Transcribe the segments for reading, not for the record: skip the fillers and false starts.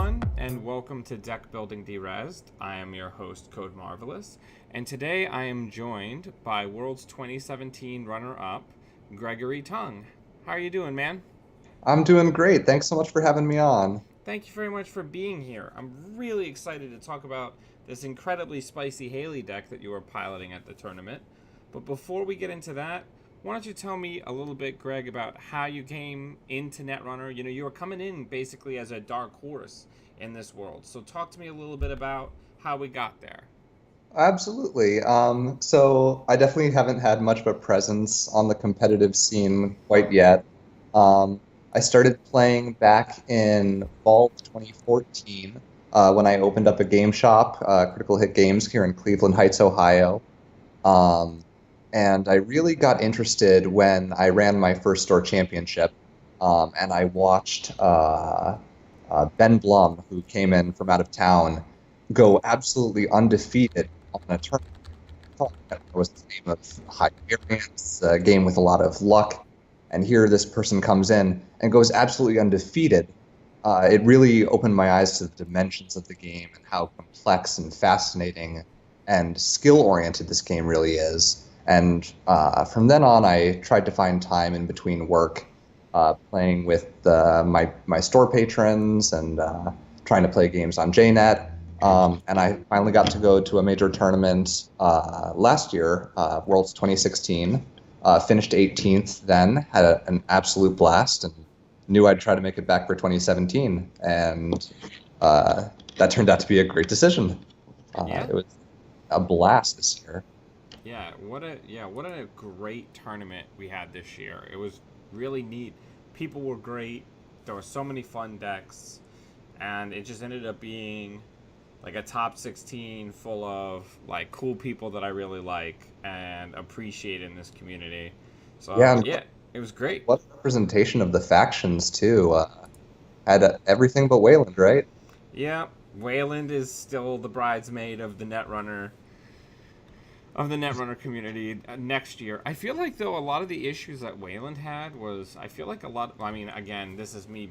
everyone, and welcome to Deckbuilding Derezzed. I am your host, Code Marvelous, and today I am joined by World's 2017 runner-up, Gregory Tongue. How are you doing, man? I'm doing great. Thanks so much for having me on. Thank you very much for being here. I'm really excited to talk about this incredibly spicy Hayley deck that you were piloting at the tournament. But before we get into that, why don't you tell me a little bit, Greg, about how you came into Netrunner? You know, you were coming in basically as a dark horse in this world. So talk to me a little bit about how we got there. Absolutely. So I definitely haven't had much of a presence on the competitive scene quite yet. Um, I started playing back in fall of 2014 when I opened up a game shop, Critical Hit Games, here in Cleveland Heights, Ohio. Um, and I really got interested when I ran my first store championship, and I watched Ben Blum, who came in from out of town, go absolutely undefeated on a tournament. That was the name of high variance, a game with a lot of luck. And here this person comes in and goes absolutely undefeated. It really opened my eyes to the dimensions of the game and how complex and fascinating and skill-oriented this game really is. And from then on, I tried to find time in between work, playing with my store patrons and trying to play games on JNet. And I finally got to go to a major tournament last year, Worlds 2016. Finished 18th then, had an absolute blast, and knew I'd try to make it back for 2017. And that turned out to be a great decision. Yeah. It was a blast this year. What a great tournament we had this year. It was really neat. People were great. There were so many fun decks, and it just ended up being like a top 16 full of like cool people that I really like and appreciate in this community. Yeah, So and yeah, it was great. what representation of the factions too. Had everything but Wayland, right? Yeah, Wayland is still the bridesmaid of the Netrunner community next year. I feel like though a lot of the issues that Wayland had was I feel like a lot. I mean, again, this is me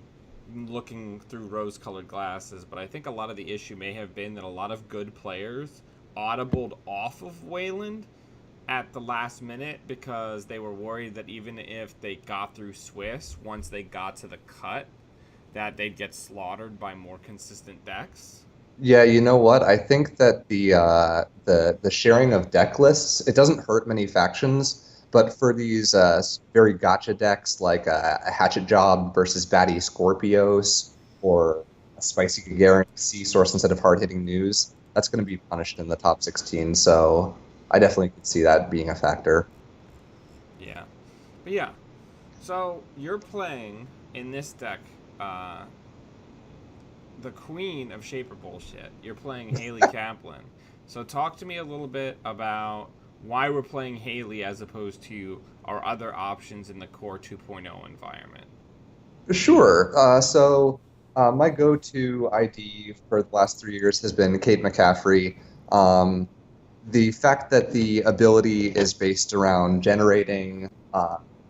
looking through rose-colored glasses, but I think a lot of the issue may have been that a lot of good players audibled off of Wayland at the last minute because they were worried that even if they got through Swiss, once they got to the cut, that they'd get slaughtered by more consistent decks. Yeah, you know what? I think that the sharing of deck lists, it doesn't hurt many factions, but for these very gotcha decks like a Hatchet Job versus Batty Scorpios or a Spicy Gagarin Sea Source instead of hard hitting news, that's going to be punished in the top 16. So I definitely could see that being a factor. Yeah. But yeah, so you're playing in this deck, uh, the queen of Shaper Bullshit. You're playing Hayley Kaplan. So talk to me a little bit about why we're playing Hayley as opposed to our other options in the Core 2.0 environment. Sure. So my go-to ID for the last 3 years has been Kate McCaffrey. Um, the fact that the ability is based around generating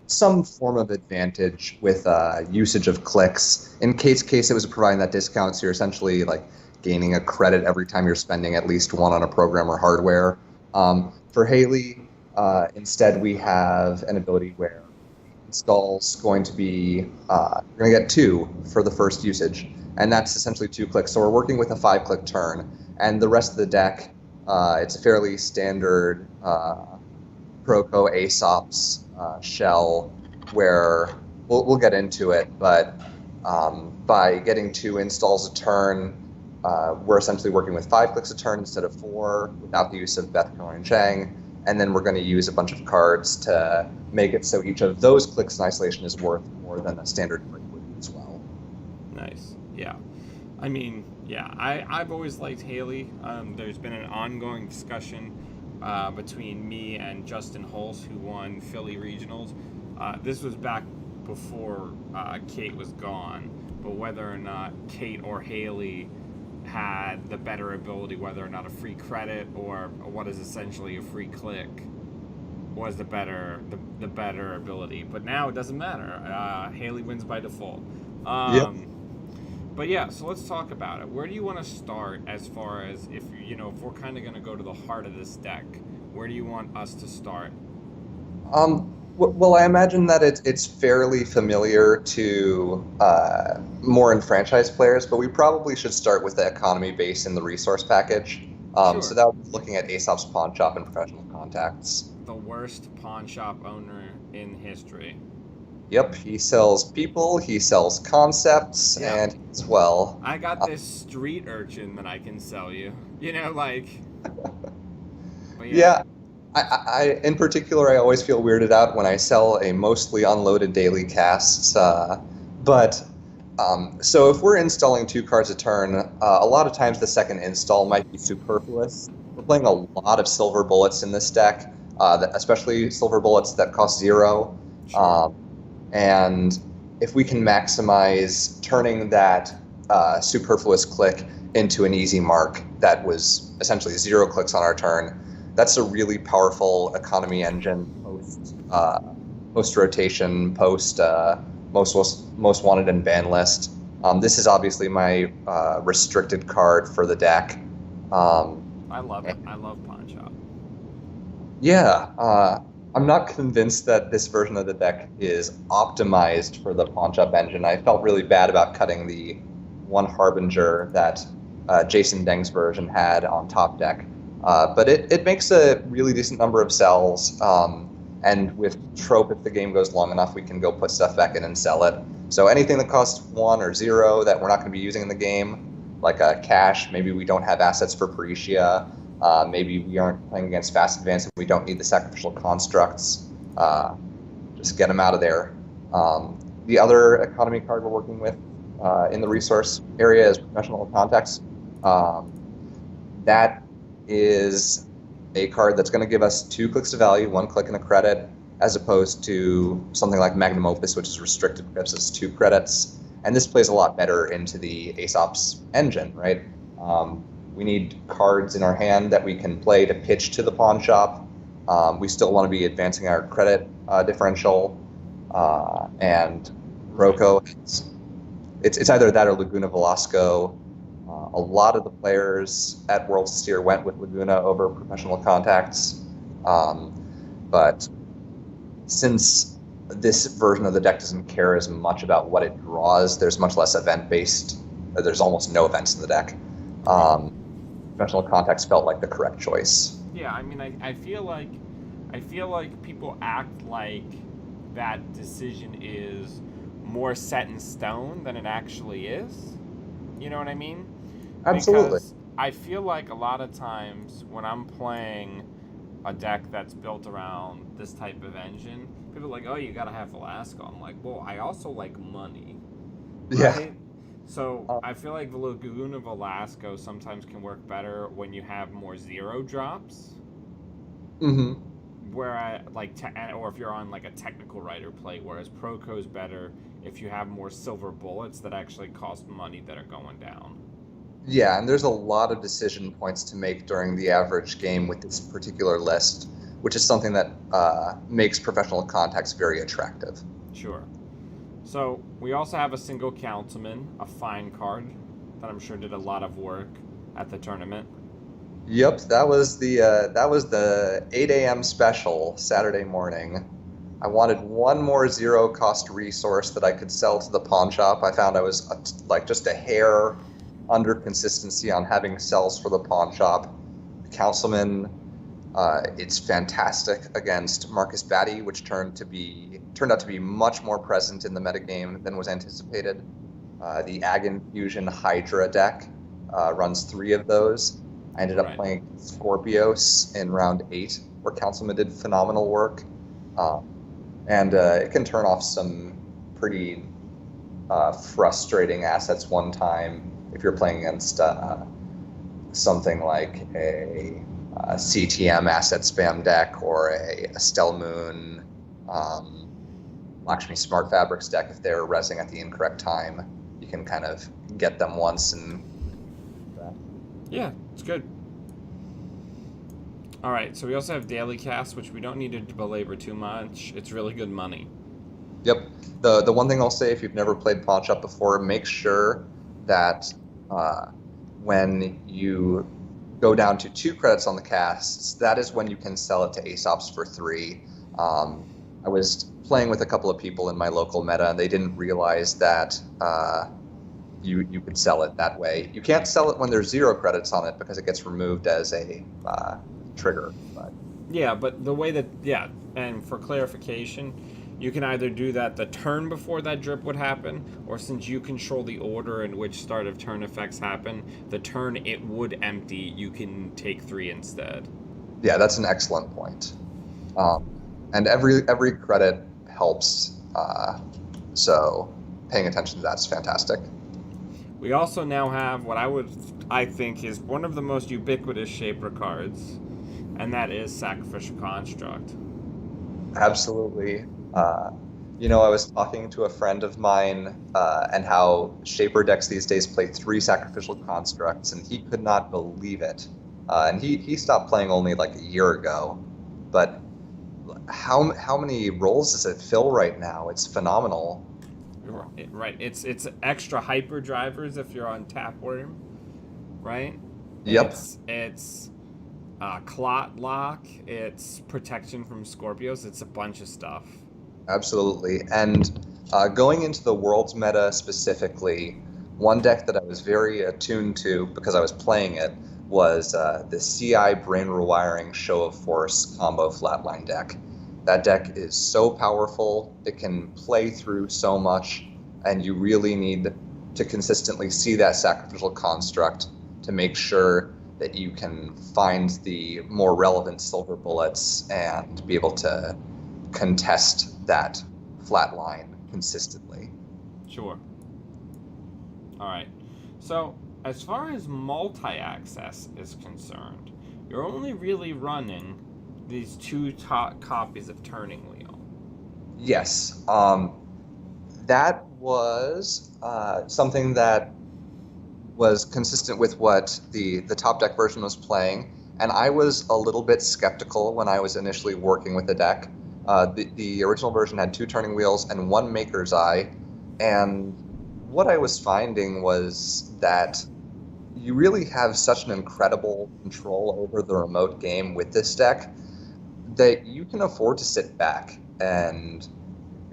some form of advantage with usage of clicks. In Kate's case, it was providing that discount, so you're essentially like gaining a credit every time you're spending at least one on a program or hardware. For Hayley, instead, we have an ability where install's going to be you're going to get two for the first usage, and that's essentially 2 clicks. So we're working with a 5-click turn, and the rest of the deck, it's a fairly standard Proco Aesop's shell, where we'll get into it, but by getting 2 installs a turn, we're essentially working with 5 clicks a turn instead of 4 without the use of Beth and Chang. And then we're going to use a bunch of cards to make it so each of those clicks in isolation is worth more than a standard click would as well. Nice. Yeah. I mean, yeah, I've always liked Hayley. There's been an ongoing discussion between me and Justin Hulse, who won Philly Regionals. This was back before Kate was gone, but whether or not Kate or Hayley had the better ability, whether or not a free credit or what is essentially a free click was the better ability. But now it doesn't matter. Hayley wins by default. Yep. Um, But yeah, so let's talk about it. Where do you want to start as far as if we're kind of going to go to the heart of this deck? Where do you want us to start? Well, I imagine that it's fairly familiar to more enfranchised players, but we probably should start with the economy base in the resource package. So Sure. that would be looking at Aesop's Pawn Shop and Professional Contacts. The worst pawn shop owner in history. Yep, he sells people, he sells concepts, Yeah. and well, I got this street urchin that I can sell you. Like. But yeah. yeah. In particular, I always feel weirded out when I sell a mostly unloaded daily cast. So if we're installing 2 cards a turn, a lot of times the second install might be superfluous. We're playing a lot of silver bullets in this deck, especially silver bullets that cost 0. Sure. And if we can maximize turning that superfluous click into an easy mark that was essentially 0 clicks on our turn, that's a really powerful economy engine post rotation, post most wanted and ban list. This is obviously my restricted card for the deck. I love it. I love pawn shop. Yeah, I'm not convinced that this version of the deck is optimized for the pawn shop engine. I felt really bad about cutting the one Harbinger that Jason Deng's version had on top deck. But it makes a really decent number of cells, and with Trope, if the game goes long enough, we can go put stuff back in and sell it. So anything that costs 1 or 0 that we're not going to be using in the game, like a cash, maybe we don't have assets for Peritia, maybe we aren't playing against Fast Advance and we don't need the sacrificial constructs, just get them out of there. The other economy card we're working with in the resource area is Professional Contacts. That is a card that's going to give us 2 clicks to value, 1 click and a credit, as opposed to something like Magnum Opus, which is restricted, gives us 2 credits. And this plays a lot better into the Aesop's engine, right? We need cards in our hand that we can play to pitch to the pawn shop. We still want to be advancing our credit differential. And Rocco, it's either that or Laguna Velasco. A lot of the players at World Steer went with Laguna over Professional Contacts. But since this version of the deck doesn't care as much about what it draws, there's much less event-based. There's almost no events in the deck. Professional Contacts felt like the correct choice. Yeah, I mean, I feel like people act like that decision is more set in stone than it actually is. You know what I mean? Absolutely. Because I feel like a lot of times when I'm playing a deck that's built around this type of engine, people are like, oh, you gotta have Velasco. I'm like, well, I also like money. Right? Yeah. So I feel like the Laguna Velasco sometimes can work better when you have more 0 drops. Mm-hmm. Where I or if you're on like a technical writer play, whereas Proco's better if you have more silver bullets that actually cost money that are going down. Yeah, and there's a lot of decision points to make during the average game with this particular list, which is something that makes Professional Contacts very attractive. Sure. So we also have a single councilman, a fine card that I'm sure did a lot of work at the tournament. Yep, that was the 8 a.m. special Saturday morning. I wanted one more 0 cost resource that I could sell to the pawn shop. I found I was just a hair under consistency on having cells for the pawn shop. The Councilman, it's fantastic against Marcus Batty, which turned out to be much more present in the metagame than was anticipated. The Ag Infusion Hydra deck runs 3 of those. I ended up playing Scorpios in round 8, where Councilman did phenomenal work. And it can turn off some pretty frustrating assets one time if you're playing against something like a CTM asset spam deck or a Estelle Moon, Lakshmi Smart Fabrics deck. If they're resing at the incorrect time, you can kind of get them once and... Yeah, it's good. All right, so we also have Daily Cast, which we don't need to belabor too much. It's really good money. Yep. The one thing I'll say, if you've never played Pawn Shop before, make sure that when you go down to 2 credits on the casts, that is when you can sell it to Aesops for 3. I was playing with a couple of people in my local meta, and they didn't realize that you could sell it that way. You can't sell it when there's 0 credits on it because it gets removed as a trigger. But Yeah, but the way that, yeah, and for clarification, you can either do that the turn before that drip would happen, or since you control the order in which start of turn effects happen, the turn it would empty, you can take 3 instead. yeah, that's an excellent point. And every credit helps, so paying attention to that's fantastic. We also now have what I think is one of the most ubiquitous Shaper cards, and that is Sacrificial Construct. Absolutely. I was talking to a friend of mine and how Shaper decks these days play 3 Sacrificial Constructs, and he could not believe it. And he stopped playing only like a year ago. But how many roles does it fill right now? It's phenomenal. Right. It's extra hyperdrivers if you're on Tapworm, right? Yep. It's Clot Lock. It's protection from Scorpios. It's a bunch of stuff. Absolutely. And going into the Worlds meta specifically, one deck that I was very attuned to because I was playing it was the CI Brain Rewiring Show of Force combo flatline deck. That deck is so powerful, it can play through so much, and you really need to consistently see that Sacrificial Construct to make sure that you can find the more relevant silver bullets and be able to contest that flat line consistently. Sure. All right. So, as far as multi-access is concerned, you're only really running these 2 top copies of Turning Wheel. Yes. That was something that was consistent with what the top deck version was playing, and I was a little bit skeptical when I was initially working with the deck. The original version had 2 Turning Wheels and 1 Maker's Eye, and what I was finding was that you really have such an incredible control over the remote game with this deck that you can afford to sit back and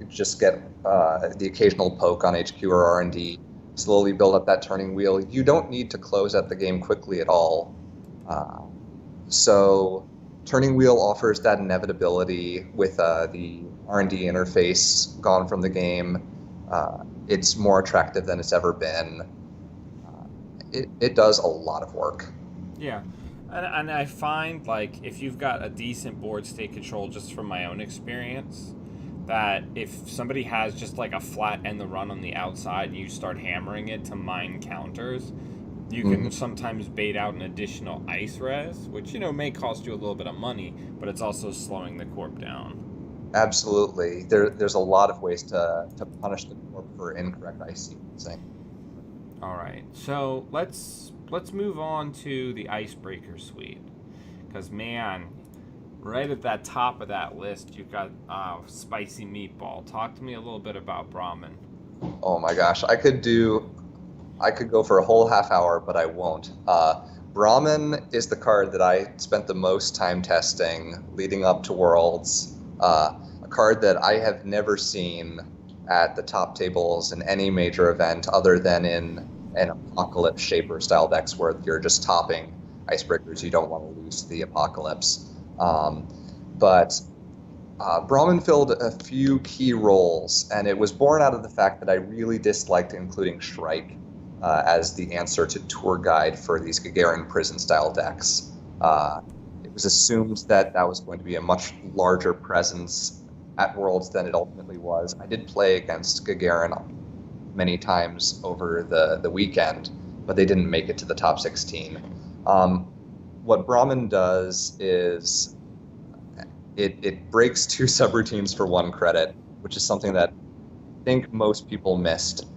just get the occasional poke on HQ or R&D, slowly build up that turning wheel. You don't need to close out the game quickly at all. So turning wheel offers that inevitability with the R&D interface gone from the game. It's more attractive than it's ever been. It does a lot of work. Yeah. And I find, like, if you've got a decent board state control, just from my own experience, that if somebody has just like a flat end the run on the outside and you start hammering it to mine counters, you can sometimes bait out an additional ice res, which, may cost you a little bit of money, but it's also slowing the corp down. Absolutely. There's a lot of ways to punish the corp for incorrect ice sequencing. All right, so let's move on to the Icebreaker Suite, because, man, right at that top of that list, you've got Spicy Meatball. Talk to me a little bit about Brahmin. Oh my gosh, I could go for a whole half hour, but I won't. Brahmin is the card that I spent the most time testing leading up to Worlds. A card that I have never seen at the top tables in any major event other than in an Apocalypse Shaper style decks where you're just topping Icebreakers. You don't want to lose to the Apocalypse. But Brahmin filled a few key roles, and it was born out of the fact that I really disliked including Shrike as the answer to Tour Guide for these Gagarin prison-style decks. It was assumed that was going to be a much larger presence at Worlds than it ultimately was. I did play against Gagarin many times over the weekend, but they didn't make it to the top 16. What Brahmin does is it breaks 2 subroutines for 1 credit, which is something that I think most people missed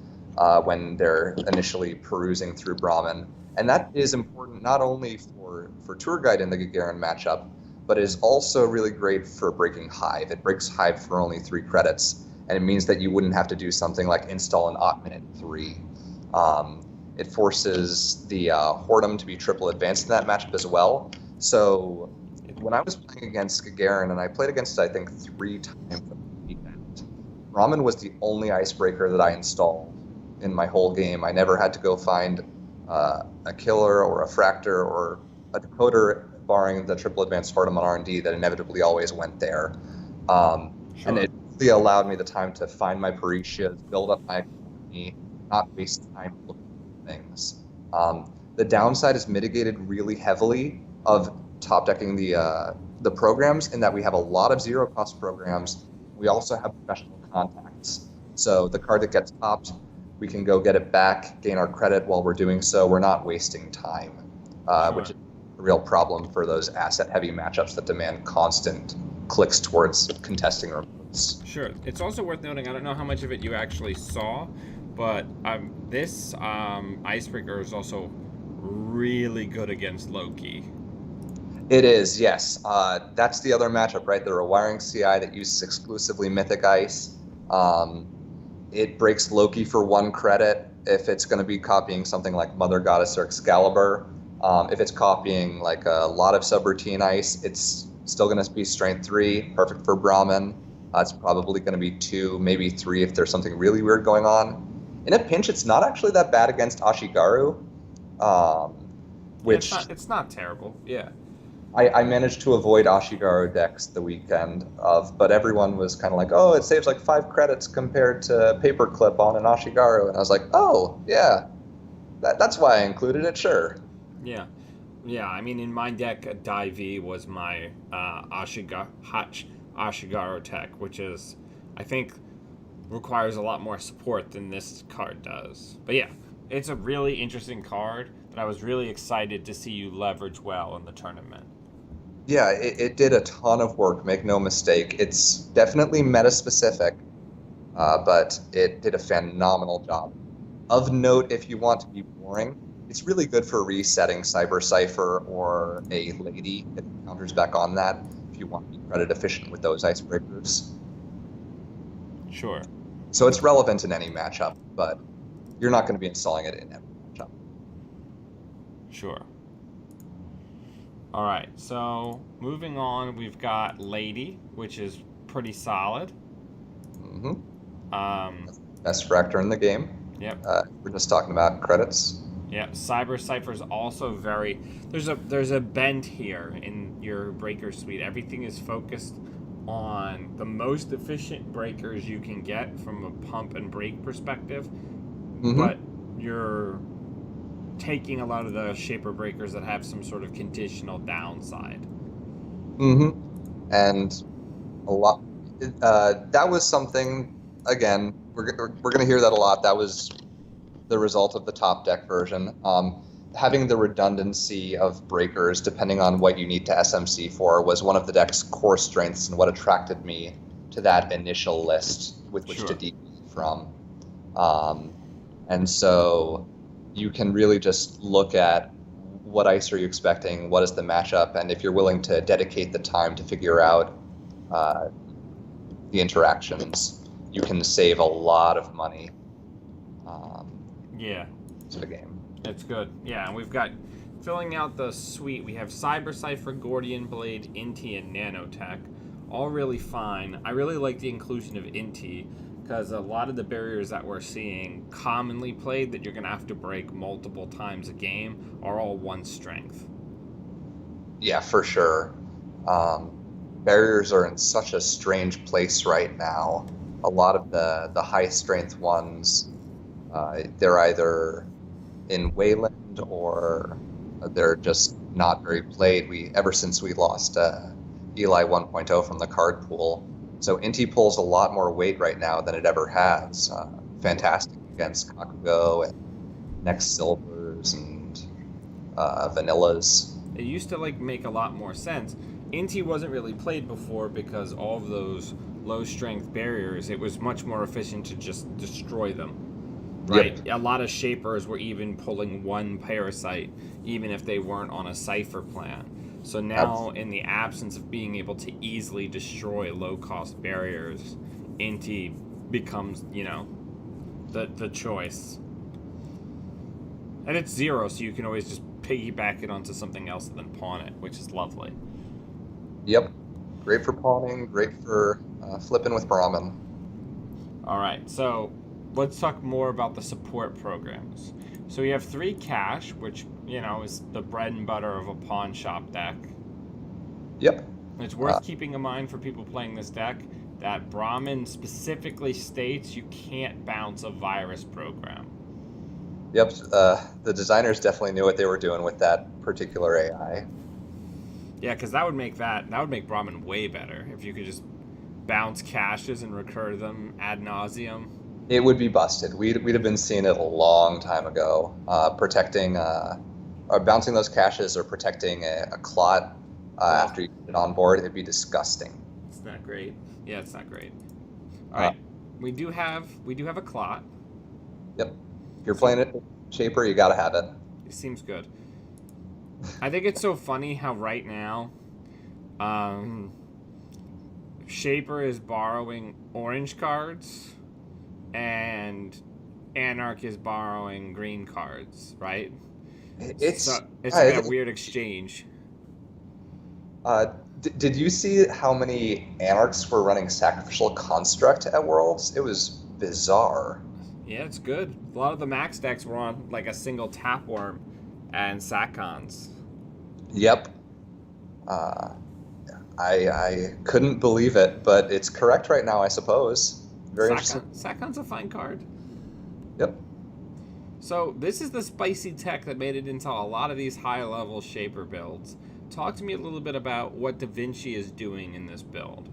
when they're initially perusing through Brahmin. And that is important not only for Tour Guide in the Gagarin matchup, but is also really great for breaking Hive. It breaks Hive for only 3 credits, and it means that you wouldn't have to do something like install an Ottman in 3. it forces the Whoredom to be triple advanced in that matchup as well. So when I was playing against Gagarin, and I played against it, I think 3 times the weekend, Ramen was the only icebreaker that I installed in my whole game. I never had to go find a killer or a fractor or a decoder, barring the triple advanced Whoredom on R&D that inevitably always went there. Sure. And it really allowed me the time to find my Parishas, build up my economy, not waste time looking at things. The downside is mitigated really heavily of top decking the programs, in that we have a lot of zero cost programs. We also have professional contacts. So the card that gets topped, we can go get it back, gain our credit while we're doing so. We're not wasting time, Sure. which is a real problem for those asset-heavy matchups that demand constant clicks towards contesting remotes. Sure. It's also worth noting, I don't know how much of it you actually saw, but this icebreaker is also really good against Loki. It is, yes. That's the other matchup, right? The Rewiring CI that uses exclusively Mythic Ice. It breaks Loki for 1 credit if it's going to be copying something like Mother Goddess or Excalibur. If it's copying like a lot of subroutine ice, it's still going to be strength 3, perfect for Brahmin. It's probably going to be 2, maybe 3 if there's something really weird going on. In a pinch, it's not actually that bad against Ashigaru, which it's not terrible. Yeah. I managed to avoid Ashigaru decks the weekend of, but everyone was kind of like, oh, it saves like 5 credits compared to Paperclip on an Ashigaru, and I was like, oh, yeah, that's why I included it, sure. Yeah. Yeah, I mean, in my deck, Dai-V was my Ashigaru tech, which is, I think, requires a lot more support than this card does. But yeah, it's a really interesting card that I was really excited to see you leverage well in the tournament. Yeah, it did a ton of work, make no mistake. It's definitely meta-specific, but it did a phenomenal job. Of note, if you want to be boring, it's really good for resetting Cyber Cypher or a Lady. It counters back on that if you want to be credit efficient with those icebreakers. Sure. So it's relevant in any matchup, but you're not going to be installing it in every matchup. Sure. All right, so moving on, we've got Lady, which is pretty solid. Best fractor in the game. Yep. We're just talking about credits. Yeah, Cyber Cypher's also very... There's a bend here in your breaker suite. Everything is focused on the most efficient breakers you can get from a pump and break perspective, but you're taking a lot of the shaper breakers that have some sort of conditional downside. And a lot... that was something, again, we're going to hear that a lot. That was the result of the top deck version. Having the redundancy of breakers, depending on what you need to SMC for, was one of the deck's core strengths and what attracted me to that initial list with which to deviate from. And so you can really just look at what ice are you expecting, what is the matchup, and if you're willing to dedicate the time to figure out the interactions, you can save a lot of money. To the game. It's good. Yeah, and we've got, filling out the suite, we have Cyber Cypher, Gordian Blade, Inti, and Nanotech. All really fine. I really like the inclusion of Inti, because a lot of the barriers that we're seeing commonly played that you're going to have to break multiple times a game are all 1 strength. Yeah, for sure. Barriers are in such a strange place right now. A lot of the high strength ones, they're either in Wayland or they're just not very played. Ever since we lost Eli 1.0 from the card pool, so Inti pulls a lot more weight right now than it ever has. Fantastic against Kakugo and Next Silvers and Vanillas. It used to make a lot more sense. Inti wasn't really played before because all of those low strength barriers, it was much more efficient to just destroy them. Right? Yep. A lot of shapers were even pulling 1 parasite, even if they weren't on a cipher plan. So now, in the absence of being able to easily destroy low-cost barriers, Inti becomes, the choice. And it's 0, so you can always just piggyback it onto something else and then pawn it, which is lovely. Yep. Great for pawning, great for flipping with Brahmin. All right, so let's talk more about the support programs. So we have 3 cash, which, is the bread and butter of a pawn shop deck. Yep. It's worth keeping in mind for people playing this deck that Brahmin specifically states you can't bounce a virus program. Yep. The designers definitely knew what they were doing with that particular AI. Yeah, because that would make Brahmin way better if you could just bounce caches and recur them ad nauseum. It would be busted. We'd have been seeing it a long time ago. Protecting or bouncing those caches or protecting a clot after you get it on board, it'd be disgusting. It's not great. Yeah, it's not great. All right, we do have a clot. Yep. If you're playing it Shaper, you gotta have it. It seems good. I think it's so funny how right now, Shaper is borrowing orange cards, and Anarch is borrowing green cards, right? It's a weird exchange. Did you see how many Anarchs were running Sacrificial Construct at Worlds? It was bizarre. Yeah, it's good. A lot of the max decks were on like a single Tapworm and Sacons. Yep. I couldn't believe it, but it's correct right now, I suppose. Very interesting. Sacon's a fine card. Yep. So this is the spicy tech that made it into a lot of these high-level Shaper builds. Talk to me a little bit about what Da Vinci is doing in this build.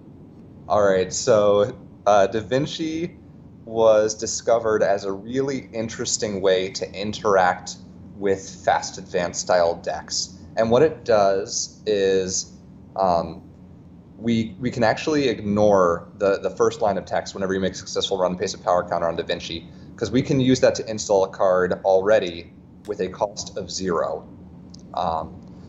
All right, so Da Vinci was discovered as a really interesting way to interact with fast advanced style decks. And what it does is we can actually ignore the first line of text whenever you make a successful run pace of power counter on Da Vinci, because we can use that to install a card already with a cost of 0.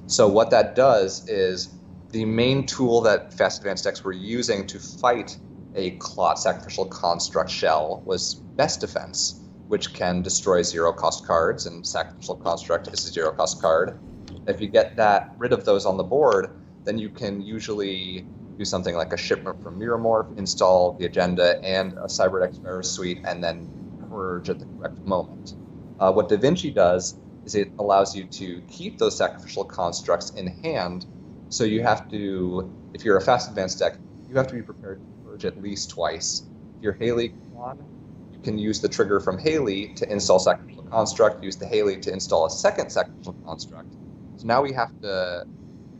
So what that does is the main tool that fast advanced decks were using to fight a Clot Sacrificial Construct shell was Best Defense, which can destroy 0-cost cards, and Sacrificial Construct is a 0-cost card. If you get rid of those on the board, then you can usually do something like a Shipment from Miramorph, install the Agenda and a Cyberdeck Sparrow Suite, and then purge at the correct moment. What Da Vinci does is it allows you to keep those Sacrificial Constructs in hand, so you have to, if you're a fast advanced deck, you have to be prepared to purge at least twice. If you're Hayley on, you can use the trigger from Hayley to install Sacrificial Construct, use the Hayley to install a second Sacrificial Construct. So now we have to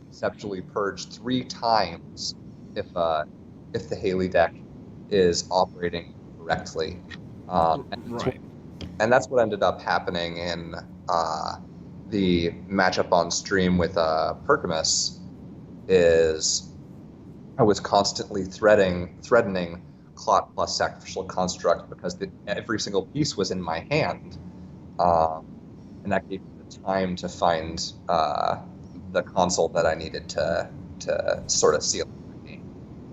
conceptually purge 3 times if the Hayley deck is operating correctly. Right. And that's what ended up happening in the matchup on stream with Pergamus. Is I was constantly threatening Clot plus Sacrificial Construct because every single piece was in my hand, and that gave me the time to find the console that I needed to sort of seal the game.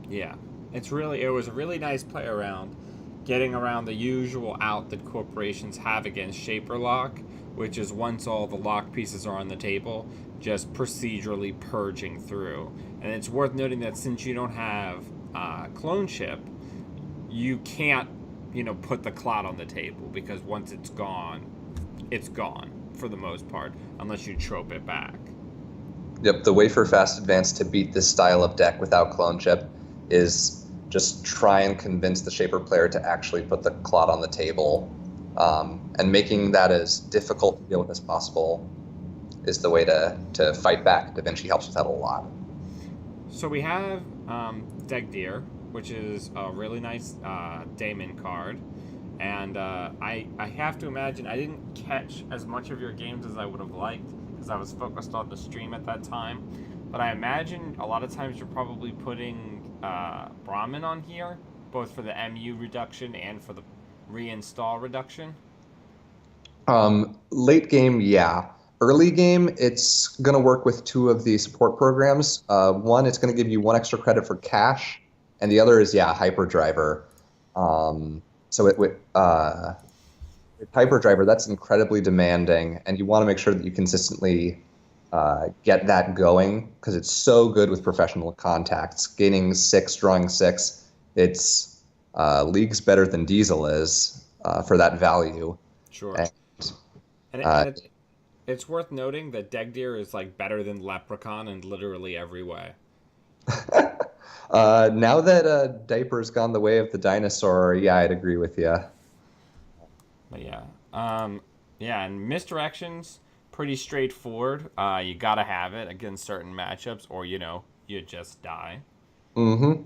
Yeah, it was a really nice play around, getting around the usual out that corporations have against Shaper Lock, which is once all the lock pieces are on the table, just procedurally purging through. And it's worth noting that since you don't have clone ship, you can't, put the clot on the table, because once it's gone for the most part, unless you trope it back. Yep, the way for Fast Advance to beat this style of deck without clone chip is just try and convince the Shaper player to actually put the clot on the table, and making that as difficult to deal with as possible is the way to fight back. Da Vinci helps with that a lot. So we have Deckbuilding, which is a really nice Daemon card. And I have to imagine I didn't catch as much of your games as I would have liked because I was focused on the stream at that time. But I imagine a lot of times you're probably putting Brahmin on here, both for the MU reduction and for the reinstall reduction. Late game, yeah. Early game, it's going to work with 2 of the support programs. One, it's going to give you 1 extra credit for cash, and the other is, Hyperdriver. So it hyperdriver, that's incredibly demanding, and you want to make sure that you consistently get that going because it's so good with professional contacts. Gaining 6, drawing 6, it's leagues better than Diesel is for that value. Sure. And, And, uh, it's worth noting that Degdeer is like better than Leprechaun in literally every way. now that Diaper's gone the way of the dinosaur, yeah, I'd agree with you. But yeah, and misdirections pretty straightforward. You gotta have it against certain matchups, or you just die. Mm-hmm.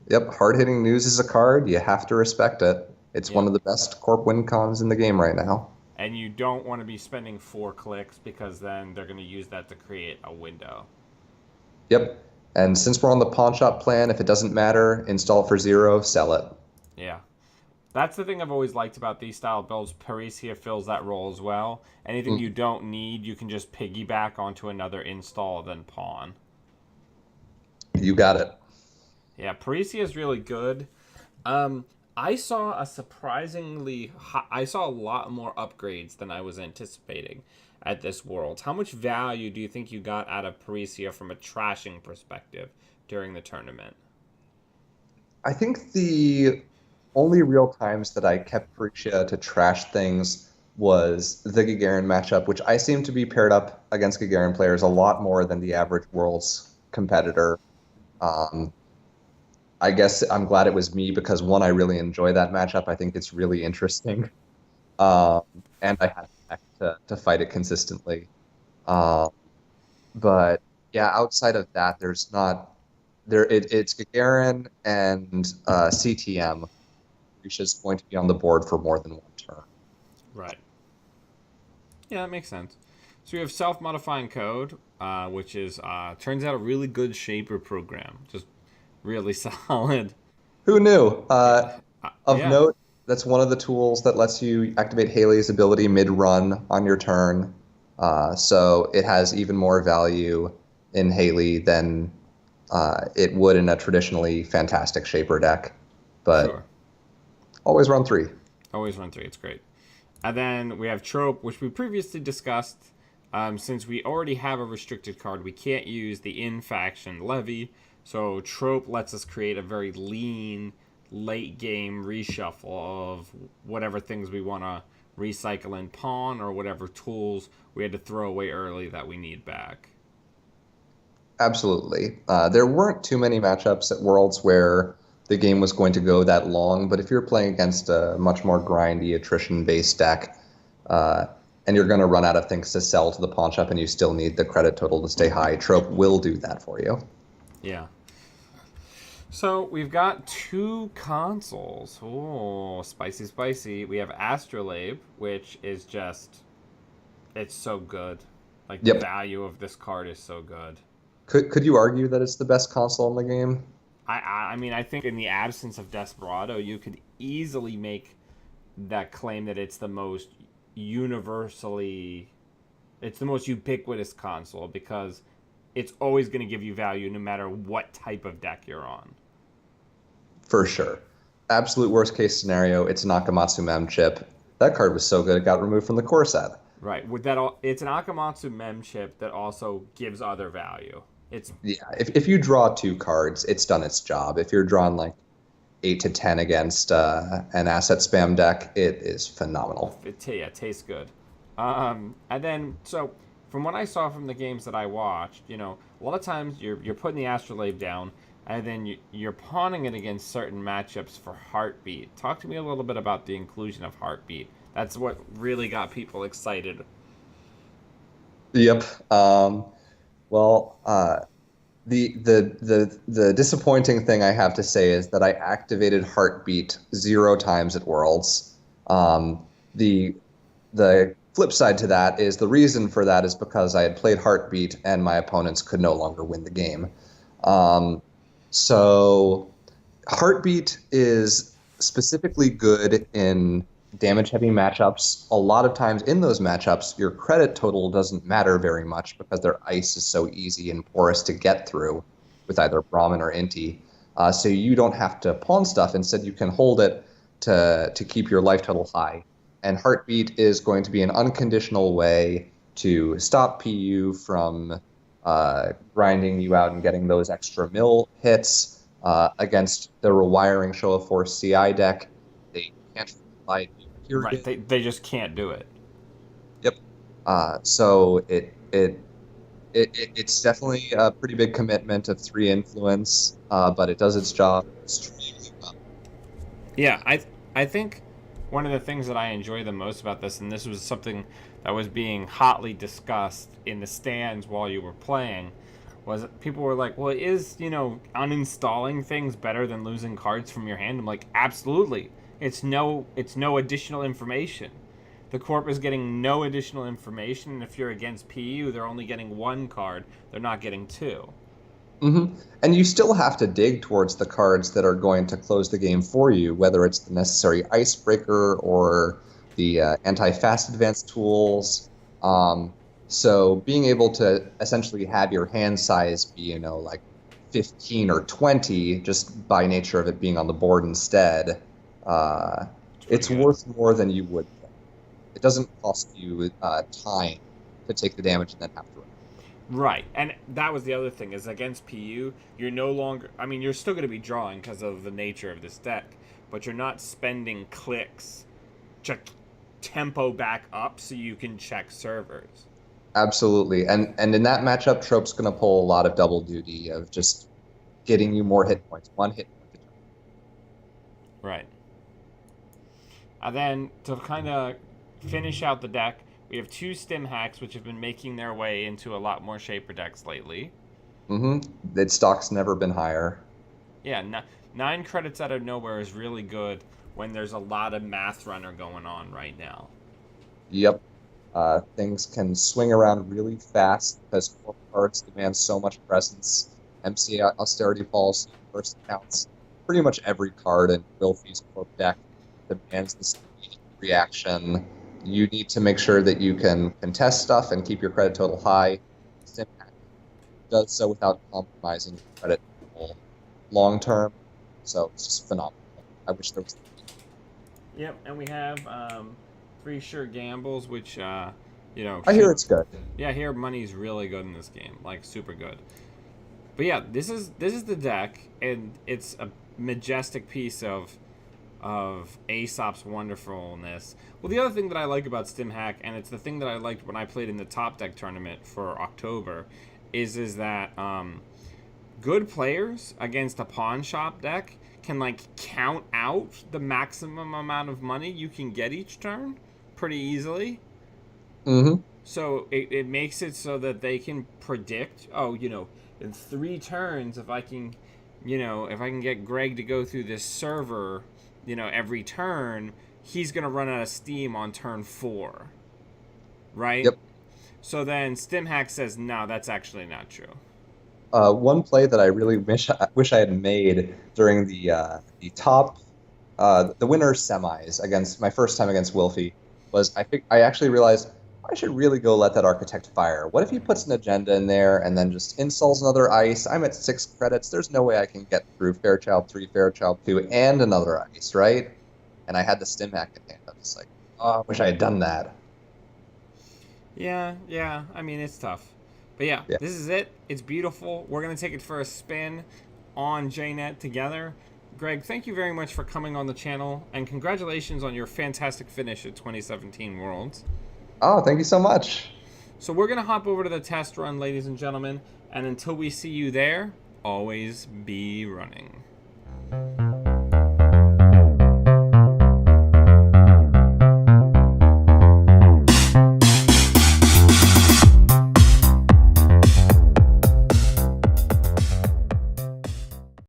Yep, hard-hitting news is a card. You have to respect it. It's one Yep. of the best corp win cons in the game right now. And you don't want to be spending 4 clicks because then they're gonna use that to create a window. Yep. And since we're on the pawn shop plan, if it doesn't matter, install it for 0, sell it. Yeah. That's the thing I've always liked about these style builds. Parisia fills that role as well. Anything Mm, you don't need, you can just piggyback onto another install, then pawn. you got it. Yeah, Parisia is really good. Um, I saw I saw a lot more upgrades than I was anticipating at this Worlds. How much value do you think you got out of Parisia from a trashing perspective during the tournament? I think the only real times that I kept Pericia to trash things was the Gagarin matchup, which I seem to be paired up against Gagarin players a lot more than the average Worlds competitor. Um, I guess I'm glad it was me because one, I really enjoy that matchup. I think it's really interesting, um, and I had to fight it consistently. Um, but yeah, outside of that, there's not there. It's Gagarin and CTM, which is going to be on the board for more than one turn. Right. Yeah, that makes sense. So we have self-modifying code, which is turns out a really good shaper program. Just really solid. Who knew? Of Yeah. note, that's one of the tools that lets you activate Hayley's ability mid-run on your turn. So it has even more value in Hayley than it would in a traditionally fantastic shaper deck. But Sure. always run 3. Always run 3. It's great. And then we have Trope, which we previously discussed. Since we already have a restricted card, we can't use the in-faction levy. So Trope lets us create a very lean late game reshuffle of whatever things we want to recycle in pawn or whatever tools we had to throw away early that we need back. Absolutely. There weren't too many matchups at Worlds where the game was going to go that long, but if you're playing against a much more grindy, attrition-based deck, and you're going to run out of things to sell to the pawn shop and you still need the credit total to stay high, Trope will do that for you. Yeah. So we've got 2 consoles. Oh, spicy, spicy. We have Astrolabe, which is just, it's so good. Like the Yep. value of this card is so good. Could you argue that it's the best console in the game? I mean, I think in the absence of Desperado, you could easily make that claim that it's the most universally, it's the most ubiquitous console because it's always going to give you value no matter what type of deck you're on. For sure. Absolute worst case scenario, it's an Akamatsu Mem chip. That card was so good it got removed from the core set. Right. With that, it's an Akamatsu Mem chip that also gives other value. It's Yeah, if you draw 2 cards, it's done its job. If you're drawing like 8 to 10 against an asset spam deck, it is phenomenal. it tastes good. And then so from what I saw from the games that I watched, a lot of times you're putting the Astrolabe down, and then you're pawning it against certain matchups for Heartbeat. Talk to me a little bit about the inclusion of Heartbeat. That's what really got people excited. Yep. Well, the disappointing thing I have to say is that I activated Heartbeat 0 times at Worlds. The flip side to that is the reason for that is because I had played Heartbeat and my opponents could no longer win the game. So Heartbeat is specifically good in damage-heavy matchups. A lot of times in those matchups, your credit total doesn't matter very much because their ice is so easy and porous to get through with either Brahmin or Inti. So you don't have to pawn stuff. Instead, you can hold it to keep your life total high. And Heartbeat is going to be an unconditional way to stop PU from grinding you out and getting those extra mill hits against the Rewiring Show of Force CI deck. They can't fight, Right. period. They just can't do it. Yep. So it's definitely a pretty big commitment of 3 influence, but it does its job extremely well. Yeah, I think one of the things that I enjoy the most about this, and this was something that was being hotly discussed in the stands while you were playing, was people were like, "Well, is uninstalling things better than losing cards from your hand?" I'm like, absolutely. It's no additional information. The corp is getting no additional information, and if you're against PU, they're only getting 1 card. They're not getting 2. And you still have to dig towards the cards that are going to close the game for you, whether it's the necessary icebreaker or the anti-fast advance tools. So being able to essentially have your hand size be, like 15 or 20, just by nature of it being on the board instead, it's Good. worth more than you would think. It doesn't cost you time to take the damage and then have to. Right, and that was the other thing, is against PU, you're no longer, I mean, you're still going to be drawing because of the nature of this deck, but you're not spending clicks to tempo back up so you can check servers. Absolutely. And in that matchup, Trope's going to pull a lot of double duty of just getting you more hit points. 1 hit point. Right. And then, to kind of finish out the deck, we have 2 stim hacks, which have been making their way into a lot more Shaper decks lately. Its stock's never been higher. Yeah, 9 credits out of nowhere is really good when there's a lot of Math Runner going on right now. Yep. Things can swing around really fast because core cards demand so much presence. MC Austerity Policy first counts. Pretty much every card in Wilfie's core deck demands this immediate reaction. You need to make sure that you can contest stuff and keep your credit total high. Stim Hack does so without compromising your credit total long term. So it's just phenomenal. I wish there was. Yep, and we have Free Sure Gambles, which I hear it's good. Yeah, I hear money's really good in this game, like super good. But yeah, this is the deck, and it's a majestic piece of Aesop's wonderfulness. Well, the other thing that I like about Stim Hack, and it's the thing that I liked when I played in the Top Deck tournament for October, is that good players against a pawn shop deck can like count out the maximum amount of money you can get each turn pretty easily. So it makes it so that they can predict, in 3 turns, if I can get Greg to go through this server, every turn, he's going to run out of steam on turn 4. Right? Yep. So then Stim Hack says, no, that's actually not true. One play that I really wish I had made during the winner semis against my first time against Wilfie was I actually realized I should really go let that architect fire. What if he puts an agenda in there and then just installs another ice? I'm at 6 credits. There's no way I can get through Fairchild 3, Fairchild 2, and another ice, right? And I had the Stim Hack in hand. I was like, oh, I wish I had done that. Yeah. I mean, it's tough. But yeah, This is it. It's beautiful. We're going to take it for a spin on JNet together. Greg, thank you very much for coming on the channel, and congratulations on your fantastic finish at 2017 Worlds. Oh, thank you so much. So we're going to hop over to the test run, ladies and gentlemen, and until we see you there, always be running.